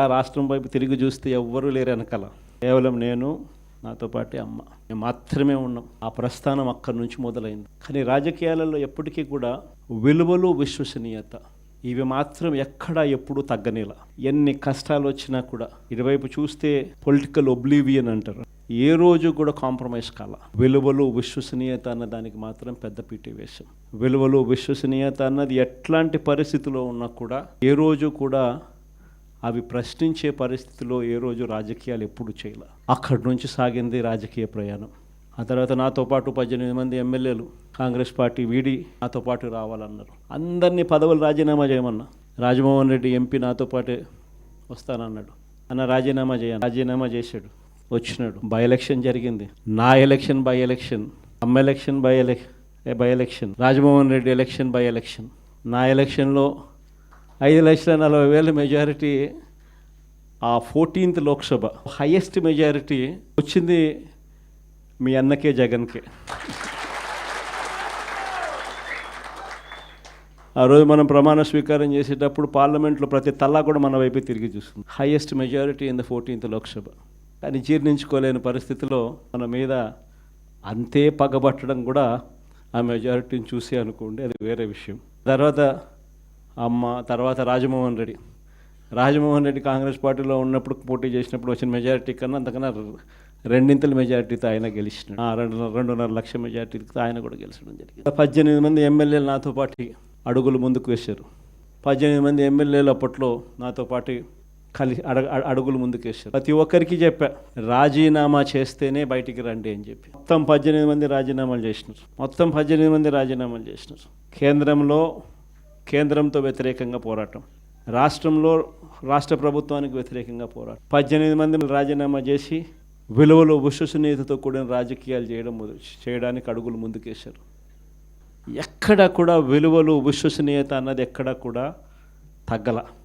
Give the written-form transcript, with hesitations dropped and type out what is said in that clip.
ఆ రాష్ట్రం వైపు తిరిగి చూస్తే ఎవ్వరూ లేరు వెనకాల. కేవలం నేను, నాతో పాటు అమ్మ, మేము మాత్రమే ఉన్నాం. ఆ ప్రస్థానం అక్కడి నుంచి మొదలైంది. కానీ రాజకీయాలలో ఎప్పటికీ కూడా విలువలు, విశ్వసనీయత ఇవి మాత్రం ఎక్కడా ఎప్పుడూ తగ్గనేలా. ఎన్ని కష్టాలు వచ్చినా కూడా ఇటువైపు చూస్తే పొలిటికల్ ఒబ్లివియన్ అంటారు, ఏ రోజు కూడా కాంప్రమైజ్ కాల. విలువలు, విశ్వసనీయత అన్న దానికి మాత్రం పెద్ద పీట వేశాం. విలువలు, విశ్వసనీయత అన్నది ఎట్లాంటి పరిస్థితిలో ఉన్నా కూడా ఏ రోజు కూడా అవి ప్రశ్నించే పరిస్థితిలో ఏ రోజు రాజకీయాలు ఎప్పుడు చేయాల. అక్కడి నుంచి సాగింది రాజకీయ ప్రయాణం. ఆ తర్వాత నాతో పాటు 18 మంది ఎమ్మెల్యేలు కాంగ్రెస్ పార్టీ వీడి నాతో పాటు రావాలన్నారు. అందరినీ పదవులు రాజీనామా చేయమన్నా. రాజమోహన్ రెడ్డి ఎంపీ నాతో పాటే వస్తానన్నాడు. అన్న రాజీనామా చేయాలి. రాజీనామా చేశాడు, వచ్చినాడు. బై ఎలక్షన్ జరిగింది. నా ఎలక్షన్ బై ఎలక్షన్, అమ్మ election by election, Rajamohan Reddy election by election. నా ఎలక్షన్లో 5,40,000 మెజారిటీ. ఆ 14th లోక్సభ హైయెస్ట్ మెజారిటీ వచ్చింది మీ అన్నకే, జగన్కే. ఆ రోజు మనం ప్రమాణ స్వీకారం చేసేటప్పుడు పార్లమెంట్లో ప్రతి తల్లా కూడా మన వైపు తిరిగి చూస్తుంది. Highest majority in the 14th Lok Sabha. కానీ జీర్ణించుకోలేని పరిస్థితిలో మన మీద అంతే పగబట్టడం కూడా ఆ మెజారిటీని చూసి అనుకోండి, అది వేరే విషయం. తర్వాత అమ్మ, తర్వాత రాజమోహన్ రెడ్డి కాంగ్రెస్ పార్టీలో ఉన్నప్పుడు పోటీ చేసినప్పుడు వచ్చిన మెజారిటీ కన్నా అంతకన్నా 2 మెజారిటీతో ఆయన గెలిచినాడు. 2.5 లక్షల మెజారిటీతో ఆయన కూడా గెలిచడం జరిగింది. 18 మంది ఎమ్మెల్యేలు నాతో పాటు అడుగులు ముందుకు వేశారు. 18 మంది ఎమ్మెల్యేలు అప్పట్లో నాతో పాటు అడుగులు ముందుకు వేశారు. ప్రతి ఒక్కరికి చెప్పా, రాజీనామా చేస్తేనే బయటికి రండి అని చెప్పి. మొత్తం 18 మంది రాజీనామాలు చేసినారు. కేంద్రంతో వ్యతిరేకంగా పోరాటం, రాష్ట్రంలో రాష్ట్ర ప్రభుత్వానికి వ్యతిరేకంగా పోరాటం. 18 మంది రాజీనామా చేసి విలువలు, విశ్వసనీయతతో కూడిన రాజకీయాలు చేయడానికి అడుగులు ముందుకేశారు. ఎక్కడ కూడా విలువలు, విశ్వసనీయత అన్నది ఎక్కడ కూడా తగ్గల.